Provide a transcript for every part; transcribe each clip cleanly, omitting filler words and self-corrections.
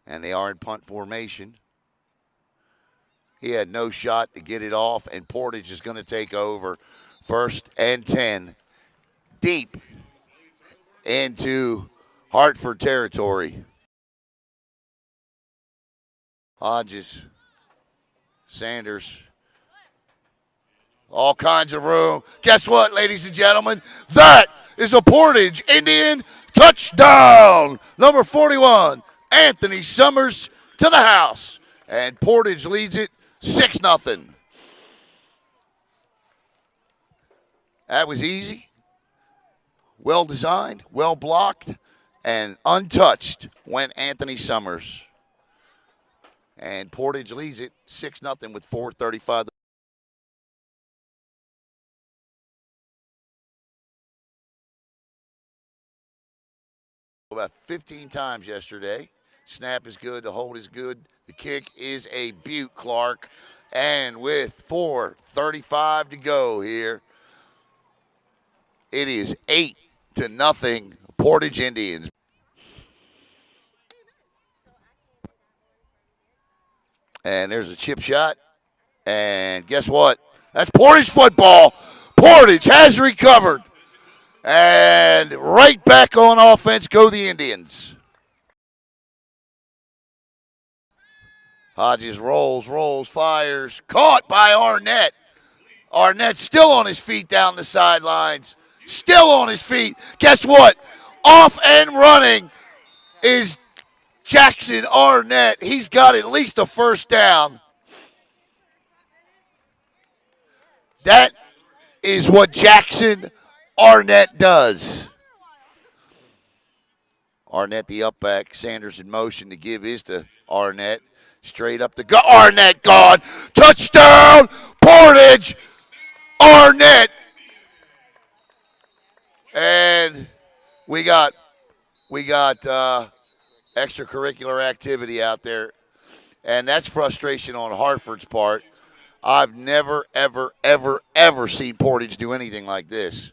And they are in punt formation. He had no shot to get it off, and Portage is going to take over 1st and 10 deep into Hartford territory. Hodges, Sanders, all kinds of room. Guess what, ladies and gentlemen? That is a Portage Indian touchdown. Number 41, Anthony Summers to the house. And Portage leads it 6-0. That was easy, well designed, well blocked, and untouched went Anthony Summers. And Portage leads it 6-0 with 4:35. About 15 times yesterday. Snap is good. The hold is good. The kick is a beaut, Clark. And with 4:35 to go here, it is 8-0 Portage Indians. And there's a chip shot. And guess what? That's Portage football. Portage has recovered. And right back on offense go the Indians. Hodges rolls, fires. Caught by Arnett. Arnett still on his feet down the sidelines. Still on his feet. Guess what? Off and running is Jackson Arnett. He's got at least a first down. That is what Jackson Arnett does. Arnett the up back. Sanders in motion to give his to Arnett. Straight up the gut. Arnett gone. Touchdown, Portage. Arnett. And we got extracurricular activity out there. And that's frustration on Hartford's part. I've never, ever, ever, ever seen Portage do anything like this.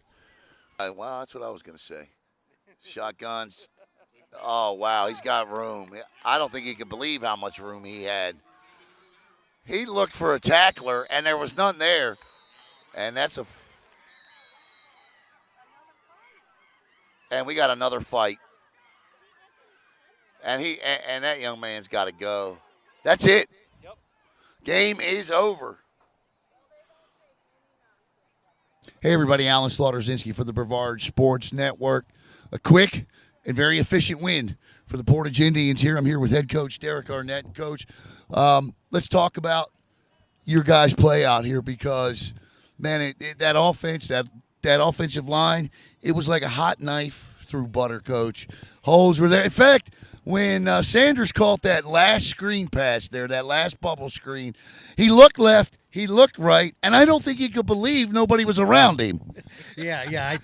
Well, that's what I was going to say. Shotguns. Oh, wow, he's got room. I don't think he could believe how much room he had. He looked for a tackler, and there was none there. And and we got another fight. And that young man's got to go. That's it. Yep. Game is over. Hey, everybody. Alan Slaughter-Zinski for the Brevard Sports Network. A quick and very efficient win for the Portage Indians here. I'm here with head coach Derek Arnett. And Coach, let's talk about your guys' play out here because, man, that offense, that offensive line, it was like a hot knife through butter, Coach. Holes were there. In fact, when Sanders caught that last screen pass there, that last bubble screen, he looked left, he looked right, and I don't think he could believe nobody was around him. Yeah.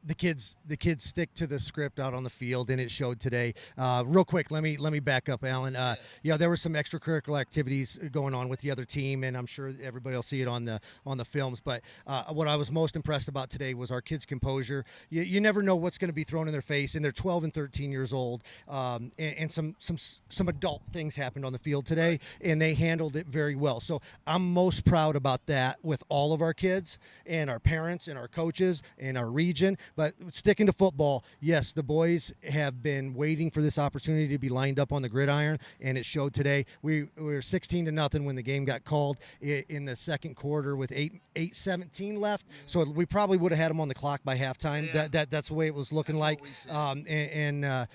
The kids stick to the script out on the field, and it showed today. Real quick, let me back up, Alan. There were some extracurricular activities going on with the other team, and I'm sure everybody will see it on the films. But what I was most impressed about today was our kids' composure. You never know what's going to be thrown in their face, and they're 12 and 13 years old. And some adult things happened on the field today, and they handled it very well. So I'm most proud about that with all of our kids and our parents and our coaches and our region. But sticking to football, yes, the boys have been waiting for this opportunity to be lined up on the gridiron, and it showed today. We were 16-0 when the game got called in the second quarter with 8:17 left. So we probably would have had them on the clock by halftime. Yeah. That's the way it was looking like. The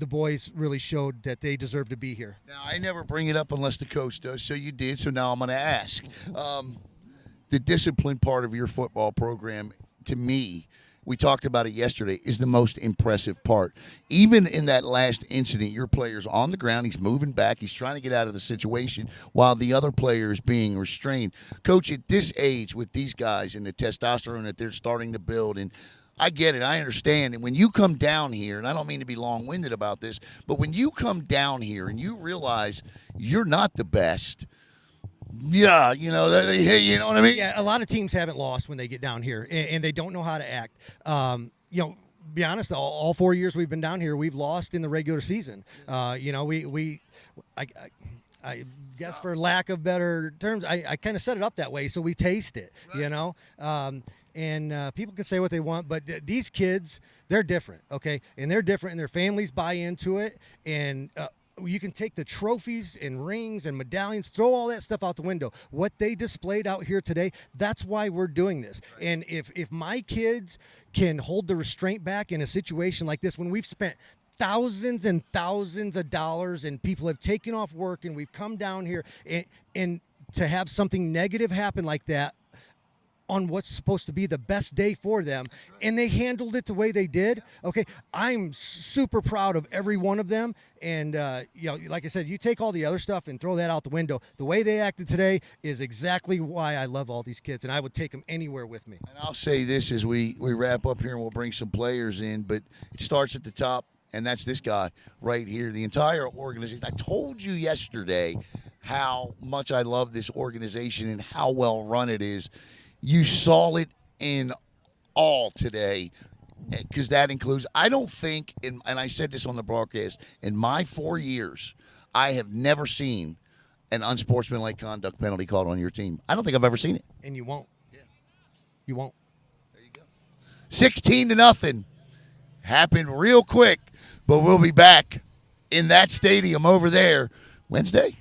boys really showed that they deserve to be here. Now, I never bring it up unless the coach does, so you did. So now I'm going to ask. The discipline part of your football program, to me, we talked about it yesterday, is the most impressive part. Even in that last incident, your player's on the ground, he's moving back, he's trying to get out of the situation while the other player is being restrained. Coach, at this age with these guys and the testosterone that they're starting to build, and I get it, I understand, and when you come down here, and I don't mean to be long-winded about this, but when you come down here and you realize you're not the best, yeah, you know what I mean? Yeah, a lot of teams haven't lost when they get down here, and they don't know how to act. be honest, all 4 years we've been down here, we've lost in the regular season. You know, I guess for lack of better terms, I kind of set it up that way so we taste it, Right. you know. And people can say what they want, but these kids, they're different, okay? And they're different, and their families buy into it. And you can take the trophies and rings and medallions, throw all that stuff out the window. What they displayed out here today, that's why we're doing this. Right. And if my kids can hold the restraint back in a situation like this, when we've spent thousands and thousands of dollars and people have taken off work and we've come down here and to have something negative happen like that on what's supposed to be the best day for them, and they handled it the way they did. Okay, I'm super proud of every one of them. And you know, like I said, you take all the other stuff and throw that out the window. The way they acted today is exactly why I love all these kids, and I would take them anywhere with me. And I'll say this as we wrap up here, and we'll bring some players in, but it starts at the top, and that's this guy right here. The entire organization. I told you yesterday how much I love this organization and how well run it is. You saw it in all today, because that includes, I don't think, and I said this on the broadcast, in my 4 years, I have never seen an unsportsmanlike conduct penalty called on your team. I don't think I've ever seen it. And you won't. Yeah. You won't. There you go. 16-0. Happened real quick, but we'll be back in that stadium over there Wednesday?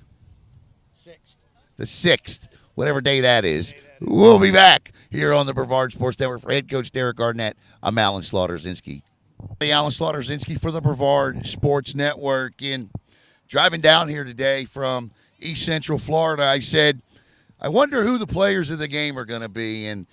6th. The 6th, whatever day that is. We'll be back here on the Brevard Sports Network. For head coach Derek Arnett, I'm Alan Slaughter-Zinski. Hey, Alan Slaughter-Zinski for the Brevard Sports Network. And driving down here today from East Central Florida, I said, I wonder who the players of the game are going to be. And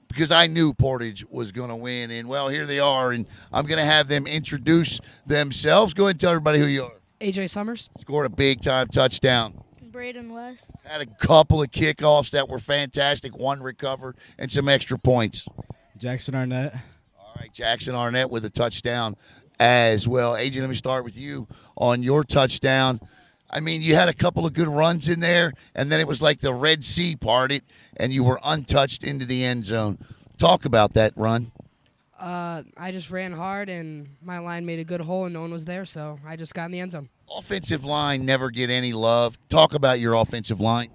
because I knew Portage was going to win. And, well, here they are. And I'm going to have them introduce themselves. Go ahead and tell everybody who you are. AJ Summers. Scored a big-time touchdown. Braden West. Had a couple of kickoffs that were fantastic. One recovered and some extra points. Jackson Arnett. All right, Jackson Arnett with a touchdown as well. AJ, let me start with you on your touchdown. I mean, you had a couple of good runs in there, and then it was like the Red Sea parted, and you were untouched into the end zone. Talk about that run. I just ran hard, and my line made a good hole, and no one was there, so I just got in the end zone. Offensive line never get any love. Talk about your offensive line.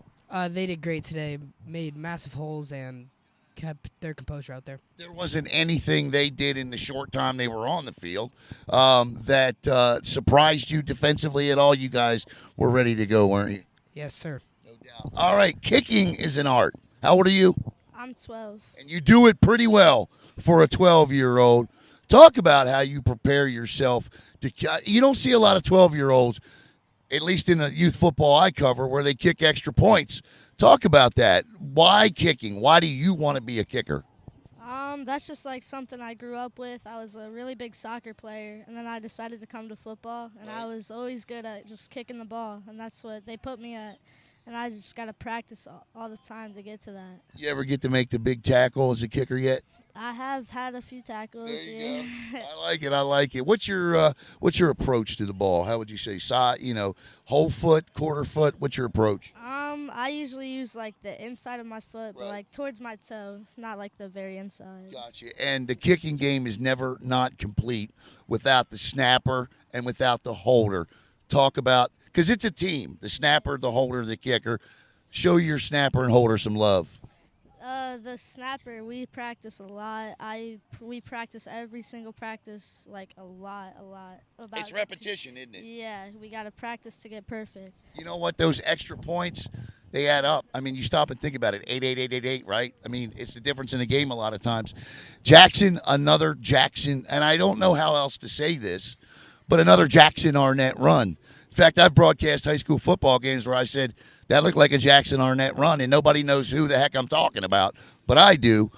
They did great today, made massive holes, and kept their composure out there. There wasn't anything they did in the short time they were on the field that surprised you defensively at all. You guys were ready to go, weren't you? Yes, sir. No doubt. All right, kicking is an art. How old are you? I'm 12. And you do it pretty well for a 12-year-old. Talk about how you prepare yourself. You don't see a lot of 12-year-olds, at least in the youth football I cover, where they kick extra points. Talk about that. Why kicking? Why do you want to be a kicker? That's just like something I grew up with. I was a really big soccer player, and then I decided to come to football, and I was always good at just kicking the ball, and that's what they put me at. And I just got to practice all the time to get to that. You ever get to make the big tackle as a kicker yet? I have had a few tackles. There you yeah. go. I like it. I like it. What's your approach to the ball? How would you say? Whole foot, quarter foot. What's your approach? I usually use like the inside of my foot, but Right. like towards my toe, not like the very inside. Gotcha. And the kicking game is never not complete without the snapper and without the holder. Talk about, because it's a team. The snapper, the holder, the kicker. Show your snapper and holder some love. The snapper, we practice a lot. We practice every single practice, like a lot. It's repetition, isn't it? Yeah, we got to practice to get perfect. You know what? Those extra points, they add up. I mean, you stop and think about it. 8, right? I mean, it's the difference in the game a lot of times. Another Jackson, and I don't know how else to say this, but another Jackson Arnett run. In fact, I've broadcast high school football games where I said, that looked like a Jackson Arnett run, and nobody knows who the heck I'm talking about, but I do.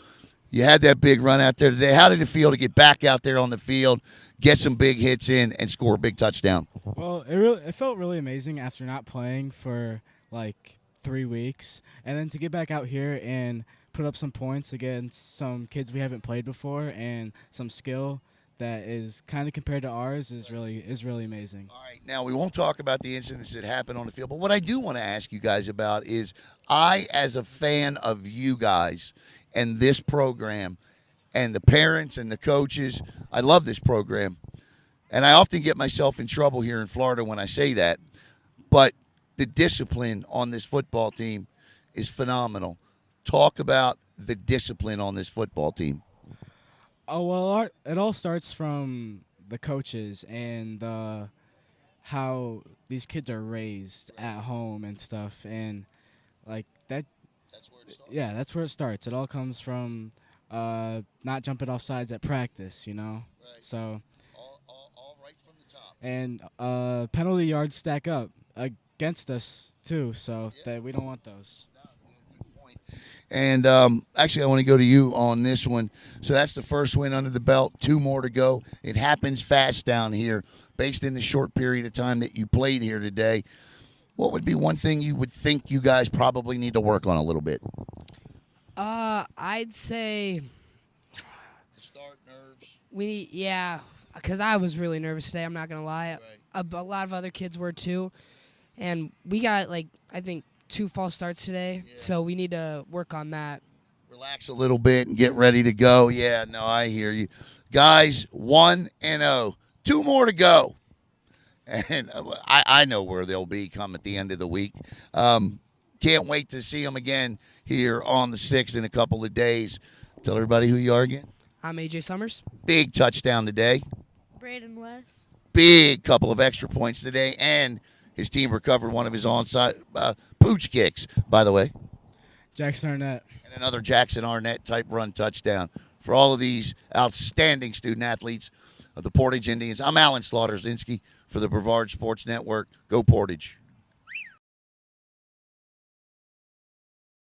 You had that big run out there today. How did it feel to get back out there on the field, get some big hits in, and score a big touchdown? Well, it felt really amazing after not playing for like 3 weeks, and then to get back out here and put up some points against some kids we haven't played before and some skill that is kind of compared to ours is really amazing. All right, now we won't talk about the incidents that happened on the field, but what I do want to ask you guys about is I, as a fan of you guys and this program, and the parents and the coaches. I love this program. And I often get myself in trouble here in Florida when I say that. But the discipline on this football team is phenomenal. Talk about the discipline on this football team. Oh well, it all starts from the coaches and how these kids are raised at home and stuff, and like that. That's where it starts. Yeah, that's where it starts. It all comes from not jumping off sides at practice, you know. Right. So All right from the top. and penalty yards stack up against us too, so that we don't want those. And actually, I want to go to you on this one. So that's the first win under the belt. 2 more to go. It happens fast down here, based in the short period of time that you played here today. What would be one thing you would think you guys probably need to work on a little bit? I'd say Start nerves. because I was really nervous today. I'm not gonna lie. Right. A lot of other kids were too, and we got I think 2 false starts today. Yeah. So we need to work on that. Relax a little bit and get ready to go. Yeah, no, I hear you. Guys, 1-0. 2 more to go. And I know where they'll be come at the end of the week. Can't wait to see them again here on the 6th in a couple of days. Tell everybody who you are again. I'm AJ Summers. Big touchdown today. Braden West. Big couple of extra points today. And his team recovered one of his onside pooch kicks, by the way. Jackson Arnett. And another Jackson Arnett type run touchdown. For all of these outstanding student athletes of the Portage Indians, I'm Alan Slaughter-Zinski for the Brevard Sports Network. Go Portage.